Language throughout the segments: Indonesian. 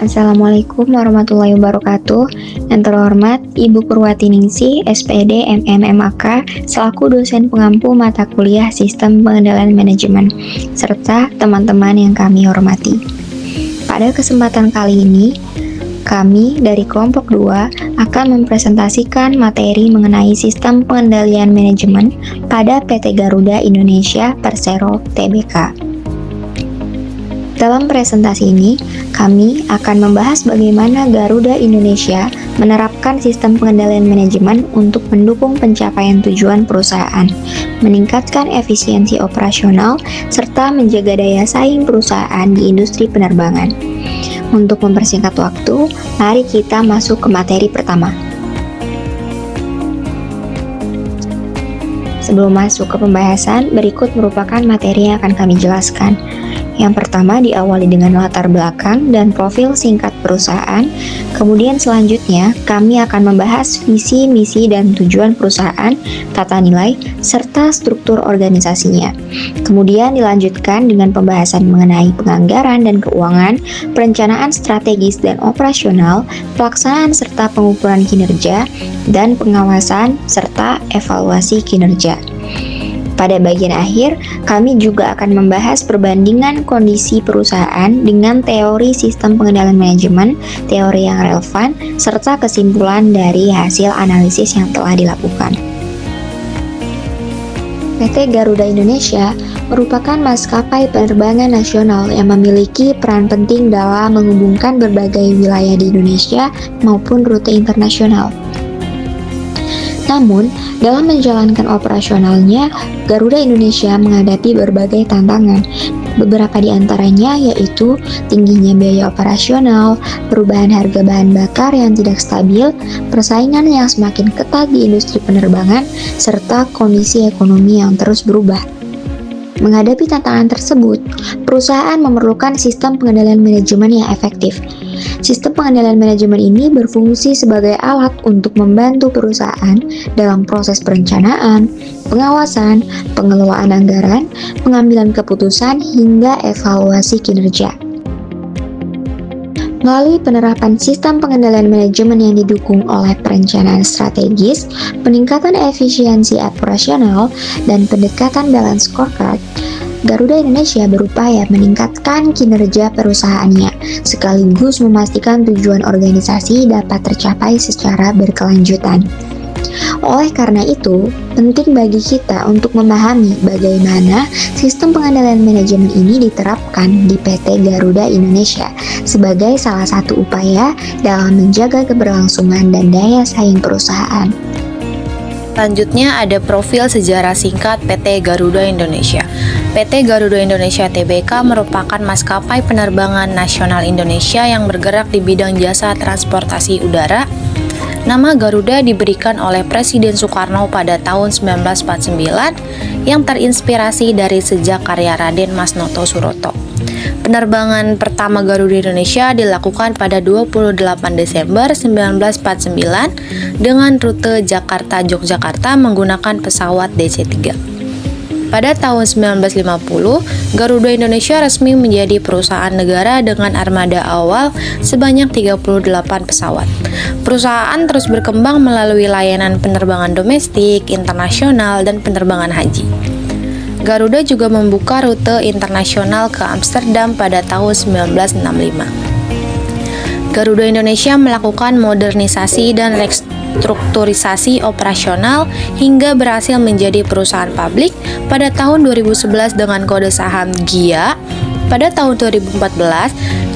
Assalamualaikum warahmatullahi wabarakatuh. Yang terhormat Ibu Purwati Ningsih, SPD MMAK, selaku dosen pengampu mata kuliah Sistem Pengendalian Manajemen, serta teman-teman yang kami hormati. Pada kesempatan kali ini, kami dari kelompok 2 akan mempresentasikan materi mengenai Sistem Pengendalian Manajemen pada PT Garuda Indonesia Persero Tbk. Dalam presentasi ini, kami akan membahas bagaimana Garuda Indonesia menerapkan sistem pengendalian manajemen untuk mendukung pencapaian tujuan perusahaan, meningkatkan efisiensi operasional, serta menjaga daya saing perusahaan di industri penerbangan. Untuk mempersingkat waktu, mari kita masuk ke materi pertama. Sebelum masuk ke pembahasan, berikut merupakan materi yang akan kami jelaskan. Yang pertama diawali dengan latar belakang dan profil singkat perusahaan. Kemudian selanjutnya kami akan membahas visi, misi, dan tujuan perusahaan, tata nilai, serta struktur organisasinya. Kemudian dilanjutkan dengan pembahasan mengenai penganggaran dan keuangan, perencanaan strategis dan operasional, pelaksanaan serta pengukuran kinerja, dan pengawasan serta evaluasi kinerja. Pada bagian akhir, kami juga akan membahas perbandingan kondisi perusahaan dengan teori sistem pengendalian manajemen, teori yang relevan, serta kesimpulan dari hasil analisis yang telah dilakukan. PT Garuda Indonesia merupakan maskapai penerbangan nasional yang memiliki peran penting dalam menghubungkan berbagai wilayah di Indonesia maupun rute internasional. Namun, dalam menjalankan operasionalnya, Garuda Indonesia menghadapi berbagai tantangan. Beberapa di antaranya yaitu tingginya biaya operasional, perubahan harga bahan bakar yang tidak stabil, persaingan yang semakin ketat di industri penerbangan, serta kondisi ekonomi yang terus berubah. Menghadapi tantangan tersebut, perusahaan memerlukan sistem pengendalian manajemen yang efektif. Sistem pengendalian manajemen ini berfungsi sebagai alat untuk membantu perusahaan dalam proses perencanaan, pengawasan, pengelolaan anggaran, pengambilan keputusan, hingga evaluasi kinerja. Melalui penerapan sistem pengendalian manajemen yang didukung oleh perencanaan strategis, peningkatan efisiensi operasional, dan pendekatan balance scorecard, Garuda Indonesia berupaya meningkatkan kinerja perusahaannya, sekaligus memastikan tujuan organisasi dapat tercapai secara berkelanjutan. Oleh karena itu, penting bagi kita untuk memahami bagaimana sistem pengendalian manajemen ini diterapkan di PT Garuda Indonesia sebagai salah satu upaya dalam menjaga keberlangsungan dan daya saing perusahaan. Selanjutnya ada profil sejarah singkat PT Garuda Indonesia. PT Garuda Indonesia Tbk merupakan maskapai penerbangan nasional Indonesia yang bergerak di bidang jasa transportasi udara. Nama Garuda diberikan oleh Presiden Soekarno pada tahun 1949 yang terinspirasi dari sejak karya Raden Masnoto Suroto. Penerbangan pertama Garuda Indonesia dilakukan pada 28 Desember 1949 dengan rute Jakarta-Yogyakarta menggunakan pesawat DC-3. Pada tahun 1950, Garuda Indonesia resmi menjadi perusahaan negara dengan armada awal sebanyak 38 pesawat. Perusahaan terus berkembang melalui layanan penerbangan domestik, internasional, dan penerbangan haji. Garuda juga membuka rute internasional ke Amsterdam pada tahun 1965. Garuda Indonesia melakukan modernisasi dan restrukturisasi operasional hingga berhasil menjadi perusahaan publik pada tahun 2011 dengan kode saham GIA. Pada tahun 2014,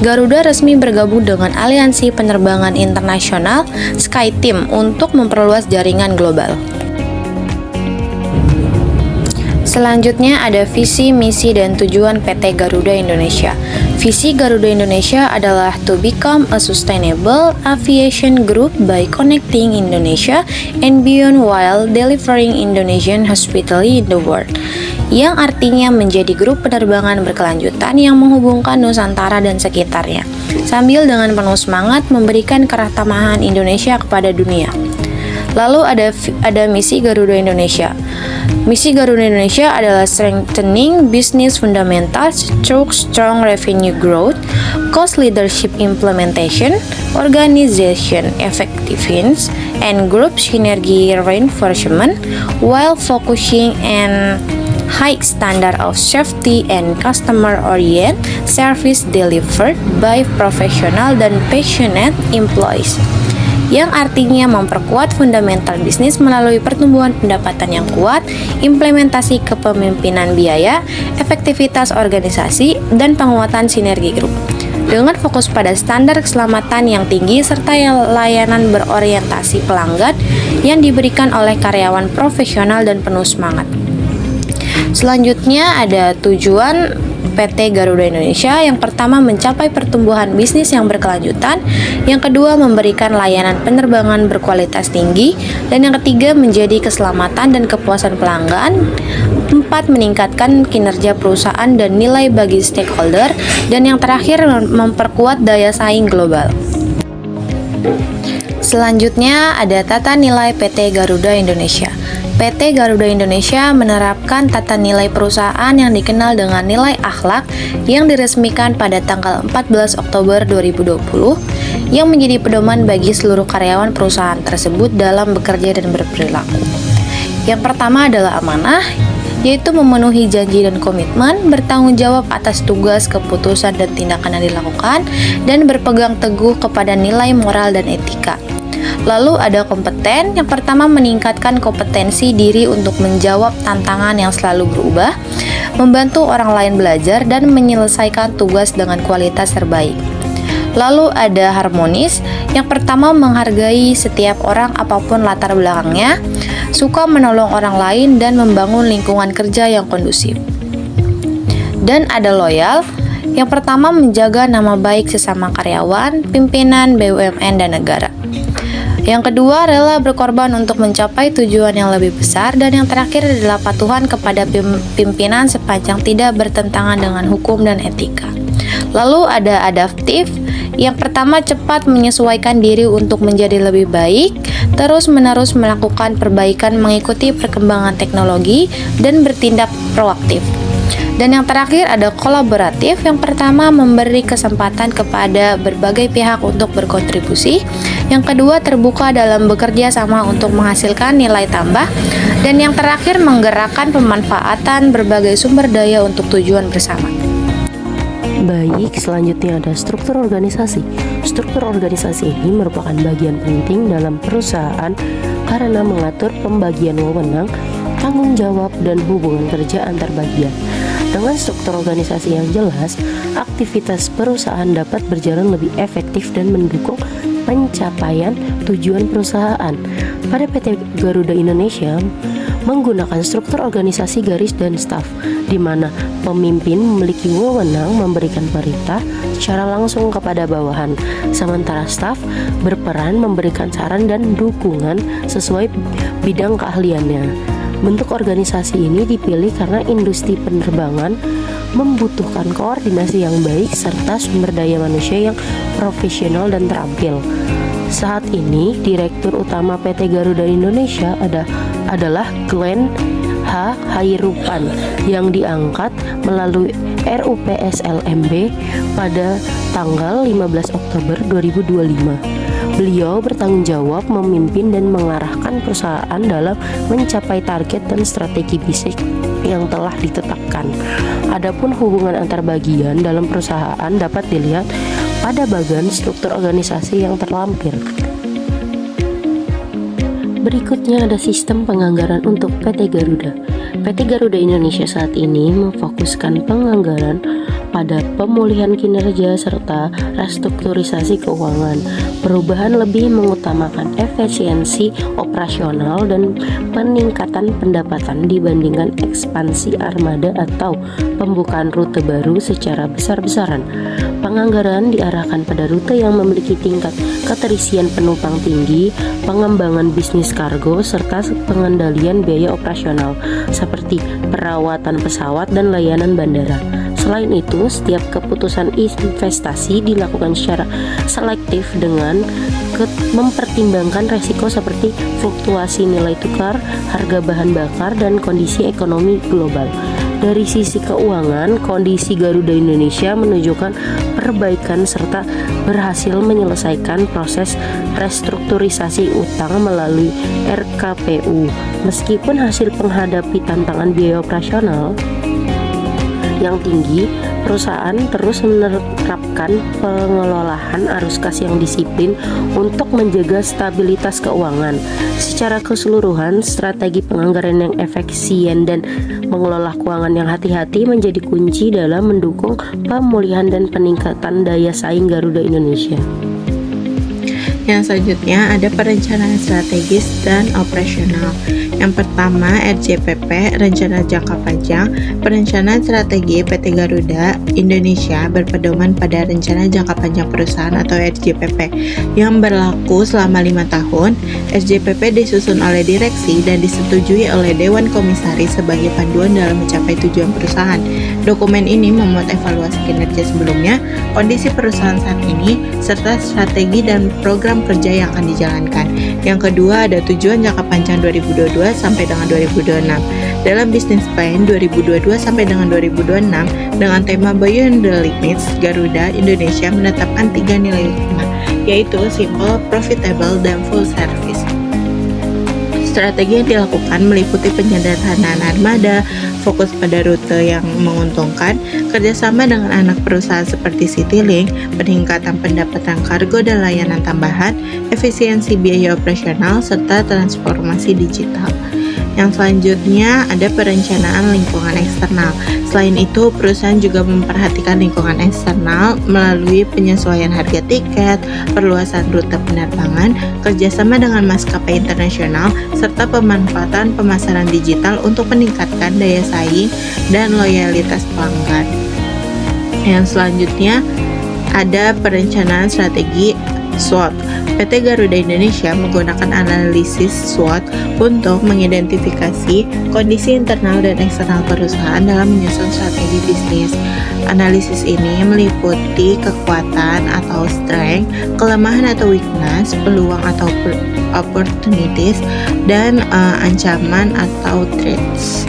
Garuda resmi bergabung dengan Aliansi Penerbangan Internasional SkyTeam untuk memperluas jaringan global. Selanjutnya ada visi, misi, dan tujuan PT Garuda Indonesia. Visi Garuda Indonesia adalah to become a sustainable aviation group by connecting Indonesia and beyond while delivering Indonesian hospitality in the world, yang artinya menjadi grup penerbangan berkelanjutan yang menghubungkan Nusantara dan sekitarnya, sambil dengan penuh semangat memberikan kerahtamaan Indonesia kepada dunia. Lalu ada misi Garuda Indonesia. Misi Garuda Indonesia adalah strengthening business fundamentals through strong revenue growth, cost leadership implementation, organization effectiveness, and group synergy reinforcement while focusing on high standard of safety and customer-oriented service delivered by professional dan passionate employees, yang artinya memperkuat fundamental bisnis melalui pertumbuhan pendapatan yang kuat, implementasi kepemimpinan biaya, efektivitas organisasi, dan penguatan sinergi grup. Dengan fokus pada standar keselamatan yang tinggi serta layanan berorientasi pelanggan yang diberikan oleh karyawan profesional dan penuh semangat. Selanjutnya ada tujuan PT Garuda Indonesia. Yang pertama, mencapai pertumbuhan bisnis yang berkelanjutan. Yang kedua, memberikan layanan penerbangan berkualitas tinggi. Dan yang ketiga, menjadi keselamatan dan kepuasan pelanggan. 4, meningkatkan kinerja perusahaan dan nilai bagi stakeholder. Dan yang terakhir, memperkuat daya saing global. Selanjutnya ada tata nilai PT Garuda Indonesia. PT Garuda Indonesia menerapkan tata nilai perusahaan yang dikenal dengan nilai akhlak yang diresmikan pada tanggal 14 Oktober 2020 yang menjadi pedoman bagi seluruh karyawan perusahaan tersebut dalam bekerja dan berperilaku. Yang pertama adalah amanah, yaitu memenuhi janji dan komitmen, bertanggung jawab atas tugas, keputusan, dan tindakan yang dilakukan, dan berpegang teguh kepada nilai moral dan etika. Lalu ada kompeten. Yang pertama, meningkatkan kompetensi diri untuk menjawab tantangan yang selalu berubah, membantu orang lain belajar, dan menyelesaikan tugas dengan kualitas terbaik. Lalu ada harmonis. Yang pertama, menghargai setiap orang apapun latar belakangnya, suka menolong orang lain, dan membangun lingkungan kerja yang kondusif. Dan ada loyal. Yang pertama, menjaga nama baik sesama karyawan, pimpinan, BUMN, dan negara. Yang kedua, rela berkorban untuk mencapai tujuan yang lebih besar. Dan yang terakhir adalah patuhan kepada pimpinan sepanjang tidak bertentangan dengan hukum dan etika. Lalu ada adaptif. Yang pertama, cepat menyesuaikan diri untuk menjadi lebih baik, terus-menerus melakukan perbaikan mengikuti perkembangan teknologi, dan bertindak proaktif. Dan yang terakhir ada kolaboratif. Yang pertama, memberi kesempatan kepada berbagai pihak untuk berkontribusi. Yang kedua, terbuka dalam bekerja sama untuk menghasilkan nilai tambah. Dan yang terakhir, menggerakkan pemanfaatan berbagai sumber daya untuk tujuan bersama. Baik, selanjutnya ada struktur organisasi. Struktur organisasi ini merupakan bagian penting dalam perusahaan karena mengatur pembagian wewenang, tanggung jawab, dan hubungan kerja antar bagian. Dengan struktur organisasi yang jelas, aktivitas perusahaan dapat berjalan lebih efektif dan mendukung pencapaian tujuan perusahaan. Pada PT Garuda Indonesia menggunakan struktur organisasi garis dan staf, di mana pemimpin memiliki wewenang memberikan perintah secara langsung kepada bawahan, sementara staf berperan memberikan saran dan dukungan sesuai bidang keahliannya. Bentuk organisasi ini dipilih karena industri penerbangan membutuhkan koordinasi yang baik serta sumber daya manusia yang profesional dan terampil. Saat ini, Direktur Utama PT Garuda Indonesia adalah Glenn H. Hairupan yang diangkat melalui RUPSLMB pada tanggal 15 Oktober 2025. Beliau bertanggung jawab memimpin dan mengarahkan perusahaan dalam mencapai target dan strategi bisnis yang telah ditetapkan. Adapun hubungan antar bagian dalam perusahaan dapat dilihat pada bagian struktur organisasi yang terlampir. Berikutnya ada sistem penganggaran untuk PT Garuda. PT Garuda Indonesia saat ini memfokuskan penganggaran pada pemulihan kinerja serta restrukturisasi keuangan. Perubahan lebih mengutamakan efisiensi operasional dan peningkatan pendapatan dibandingkan ekspansi armada atau pembukaan rute baru secara besar-besaran. Penganggaran diarahkan pada rute yang memiliki tingkat keterisian penumpang tinggi, pengembangan bisnis kargo, serta pengendalian biaya operasional seperti perawatan pesawat dan layanan bandara. Selain itu, setiap keputusan investasi dilakukan secara selektif dengan mempertimbangkan resiko seperti fluktuasi nilai tukar, harga bahan bakar, dan kondisi ekonomi global. Dari sisi keuangan, kondisi Garuda Indonesia menunjukkan perbaikan serta berhasil menyelesaikan proses restrukturisasi utang melalui RKPU. Meskipun hasil menghadapi tantangan biaya operasional yang tinggi, perusahaan terus menerapkan pengelolaan arus kas yang disiplin untuk menjaga stabilitas keuangan. Secara keseluruhan, strategi penganggaran yang efisien dan mengelola keuangan yang hati-hati menjadi kunci dalam mendukung pemulihan dan peningkatan daya saing Garuda Indonesia. Yang selanjutnya ada perencanaan strategis dan operasional. Yang pertama, RJPP, Rencana Jangka Panjang. Perencanaan strategi PT Garuda Indonesia berpedoman pada Rencana Jangka Panjang Perusahaan atau RJPP yang berlaku selama 5 tahun. RJPP disusun oleh direksi dan disetujui oleh Dewan Komisaris sebagai panduan dalam mencapai tujuan perusahaan. Dokumen ini memuat evaluasi kinerja sebelumnya, kondisi perusahaan saat ini, serta strategi dan program kerja yang akan dijalankan. Yang kedua ada tujuan jangka panjang 2022 sampai dengan 2026. Dalam Business Plan 2022 sampai dengan 2026 dengan tema Beyond the Limits, Garuda Indonesia menetapkan 3 nilai utama, yaitu simple, profitable, dan full service. Strategi yang dilakukan meliputi penyederhanaan armada, fokus pada rute yang menguntungkan, kerjasama dengan anak perusahaan seperti Citylink, peningkatan pendapatan kargo dan layanan tambahan, efisiensi biaya operasional, serta transformasi digital. Yang selanjutnya ada perencanaan lingkungan eksternal. Selain itu, perusahaan juga memperhatikan lingkungan eksternal melalui penyesuaian harga tiket, perluasan rute penerbangan, kerjasama dengan maskapai internasional, serta pemanfaatan pemasaran digital untuk meningkatkan daya saing dan loyalitas pelanggan. Yang selanjutnya ada perencanaan strategi SWOT. PT Garuda Indonesia menggunakan analisis SWOT untuk mengidentifikasi kondisi internal dan eksternal perusahaan dalam menyusun strategi bisnis. Analisis ini meliputi kekuatan atau strength, kelemahan atau weakness, peluang atau opportunities, dan ancaman atau threats.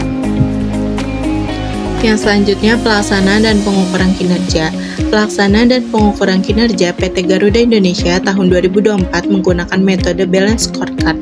Yang selanjutnya pelaksanaan dan pengukuran kinerja. Pelaksanaan dan pengukuran kinerja PT Garuda Indonesia tahun 2024 menggunakan metode Balance Scorecard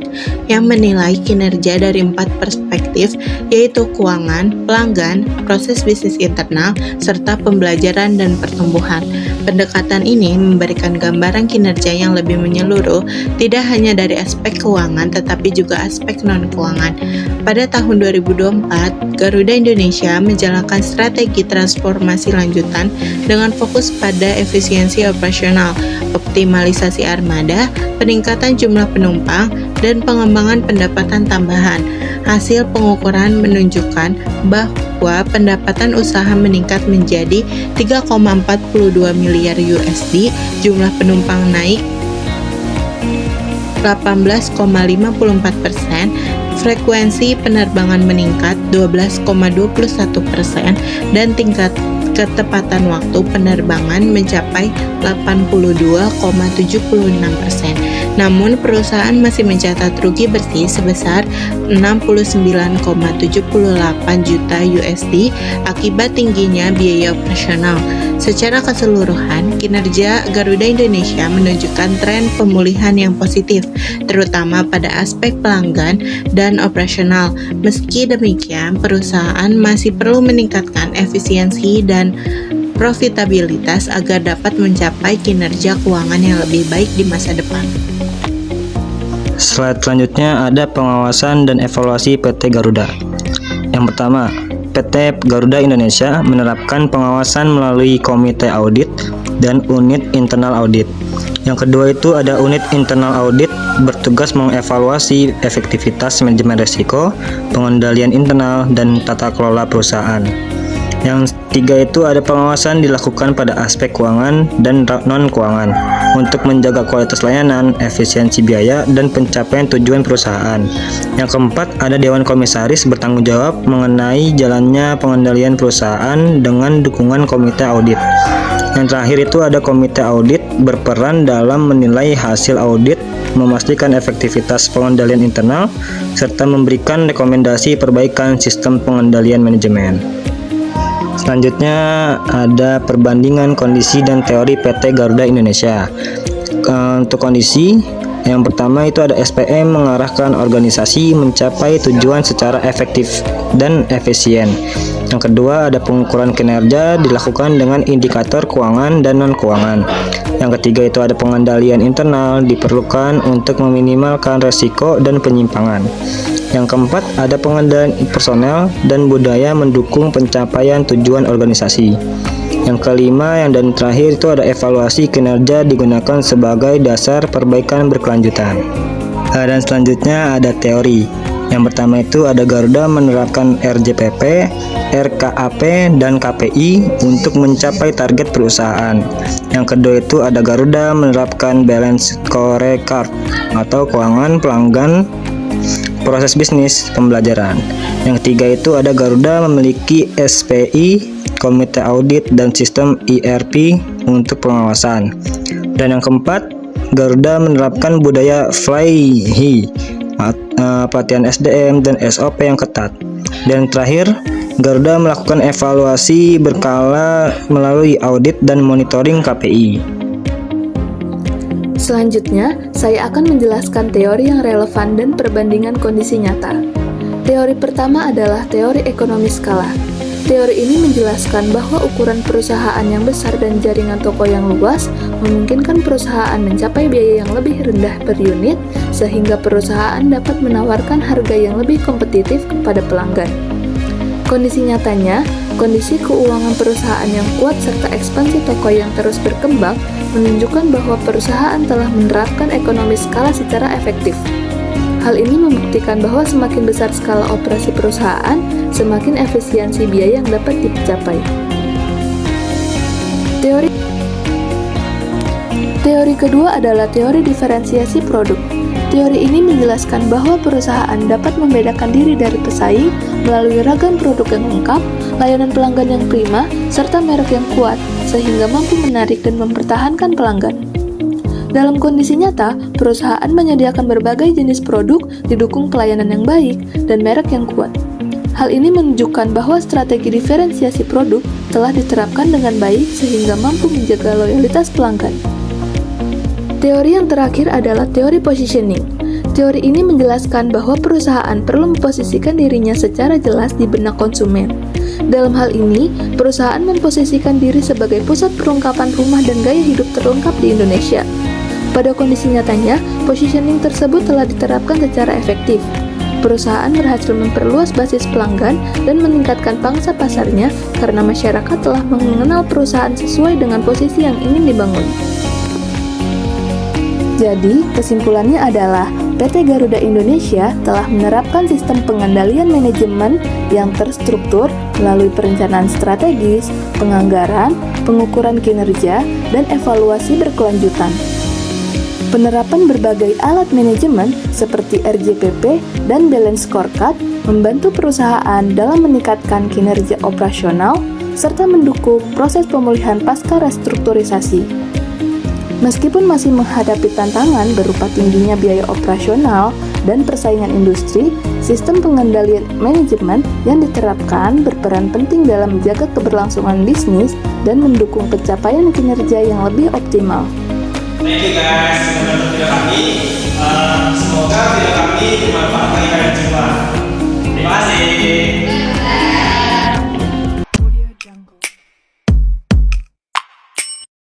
yang menilai kinerja dari 4 perspektif, yaitu keuangan, pelanggan, proses bisnis internal, serta pembelajaran dan pertumbuhan. Pendekatan ini memberikan gambaran kinerja yang lebih menyeluruh, tidak hanya dari aspek keuangan tetapi juga aspek non-keuangan. Pada tahun 2024, Garuda Indonesia menjalankan strategi transformasi lanjutan dengan fokus pada efisiensi operasional, optimalisasi armada, peningkatan jumlah penumpang, dan pengembangan pendapatan tambahan. Hasil pengukuran menunjukkan bahwa pendapatan usaha meningkat menjadi 3,42 miliar USD, jumlah penumpang naik 18,54%, frekuensi penerbangan meningkat 12,21%, dan tingkat ketepatan waktu penerbangan mencapai 82,76%. Namun perusahaan masih mencatat rugi bersih sebesar 69,78 juta USD akibat tingginya biaya operasional. Secara keseluruhan, kinerja Garuda Indonesia menunjukkan tren pemulihan yang positif, terutama pada aspek pelanggan dan operasional. Meski demikian, perusahaan masih perlu meningkatkan efisiensi dan profitabilitas agar dapat mencapai kinerja keuangan yang lebih baik di masa depan. Slide selanjutnya ada pengawasan dan evaluasi PT Garuda. Yang pertama, PT Garuda Indonesia menerapkan pengawasan melalui Komite Audit dan Unit Internal Audit. Yang kedua itu ada Unit Internal Audit bertugas mengevaluasi efektivitas manajemen risiko, pengendalian internal, dan tata kelola perusahaan. Yang ketiga itu ada pengawasan dilakukan pada aspek keuangan dan non-keuangan untuk menjaga kualitas layanan, efisiensi biaya, dan pencapaian tujuan perusahaan. Yang keempat ada Dewan Komisaris bertanggung jawab mengenai jalannya pengendalian perusahaan dengan dukungan Komite Audit. Yang terakhir itu ada Komite Audit berperan dalam menilai hasil audit, memastikan efektivitas pengendalian internal, serta memberikan rekomendasi perbaikan sistem pengendalian manajemen. Selanjutnya ada perbandingan kondisi dan teori PT Garuda Indonesia. Untuk kondisi, yang pertama itu ada SPM mengarahkan organisasi mencapai tujuan secara efektif dan efisien. Yang kedua ada pengukuran kinerja dilakukan dengan indikator keuangan dan non-keuangan. Yang ketiga itu ada pengendalian internal diperlukan untuk meminimalkan resiko dan penyimpangan. Yang keempat, ada pengendalian personel dan budaya mendukung pencapaian tujuan organisasi. Yang kelima, dan terakhir itu ada evaluasi kinerja digunakan sebagai dasar perbaikan berkelanjutan. Dan selanjutnya ada teori. Yang pertama itu ada Garuda menerapkan RJPP, RKAP, dan KPI untuk mencapai target perusahaan. Yang kedua itu ada Garuda menerapkan balance scorecard atau keuangan pelanggan proses bisnis pembelajaran. Yang ketiga itu ada Garuda memiliki SPI, Komite Audit, dan sistem ERP untuk pengawasan. Dan yang keempat, Garuda menerapkan budaya fly-high, pelatihan SDM dan SOP yang ketat. Dan terakhir, Garuda melakukan evaluasi berkala melalui audit dan monitoring KPI. Selanjutnya, saya akan menjelaskan teori yang relevan dan perbandingan kondisi nyata. Teori pertama adalah teori ekonomi skala. Teori ini menjelaskan bahwa ukuran perusahaan yang besar dan jaringan toko yang luas memungkinkan perusahaan mencapai biaya yang lebih rendah per unit, sehingga perusahaan dapat menawarkan harga yang lebih kompetitif kepada pelanggan. Kondisi nyatanya, kondisi keuangan perusahaan yang kuat serta ekspansi toko yang terus berkembang menunjukkan bahwa perusahaan telah menerapkan ekonomi skala secara efektif. Hal ini membuktikan bahwa semakin besar skala operasi perusahaan, semakin efisiensi biaya yang dapat dicapai. Teori kedua adalah teori diferensiasi produk. Teori ini menjelaskan bahwa perusahaan dapat membedakan diri dari pesaing melalui ragam produk yang lengkap, layanan pelanggan yang prima, serta merek yang kuat, sehingga mampu menarik dan mempertahankan pelanggan. Dalam kondisi nyata, perusahaan menyediakan berbagai jenis produk didukung pelayanan yang baik dan merek yang kuat. Hal ini menunjukkan bahwa strategi diferensiasi produk telah diterapkan dengan baik sehingga mampu menjaga loyalitas pelanggan. Teori yang terakhir adalah teori positioning. Teori ini menjelaskan bahwa perusahaan perlu memposisikan dirinya secara jelas di benak konsumen. Dalam hal ini, perusahaan memposisikan diri sebagai pusat perlengkapan rumah dan gaya hidup terlengkap di Indonesia. Pada kondisi nyatanya, positioning tersebut telah diterapkan secara efektif. Perusahaan berhasil memperluas basis pelanggan dan meningkatkan pangsa pasarnya karena masyarakat telah mengenal perusahaan sesuai dengan posisi yang ingin dibangun. Jadi, kesimpulannya adalah PT Garuda Indonesia telah menerapkan sistem pengendalian manajemen yang terstruktur melalui perencanaan strategis, penganggaran, pengukuran kinerja, dan evaluasi berkelanjutan. Penerapan berbagai alat manajemen seperti RJPP dan Balance Scorecard membantu perusahaan dalam meningkatkan kinerja operasional serta mendukung proses pemulihan pasca restrukturisasi. Meskipun masih menghadapi tantangan berupa tingginya biaya operasional dan persaingan industri, sistem pengendalian manajemen yang diterapkan berperan penting dalam menjaga keberlangsungan bisnis dan mendukung pencapaian kinerja yang lebih optimal. Thank you guys, sudah menonton video kami. Semoga video kami bermanfaat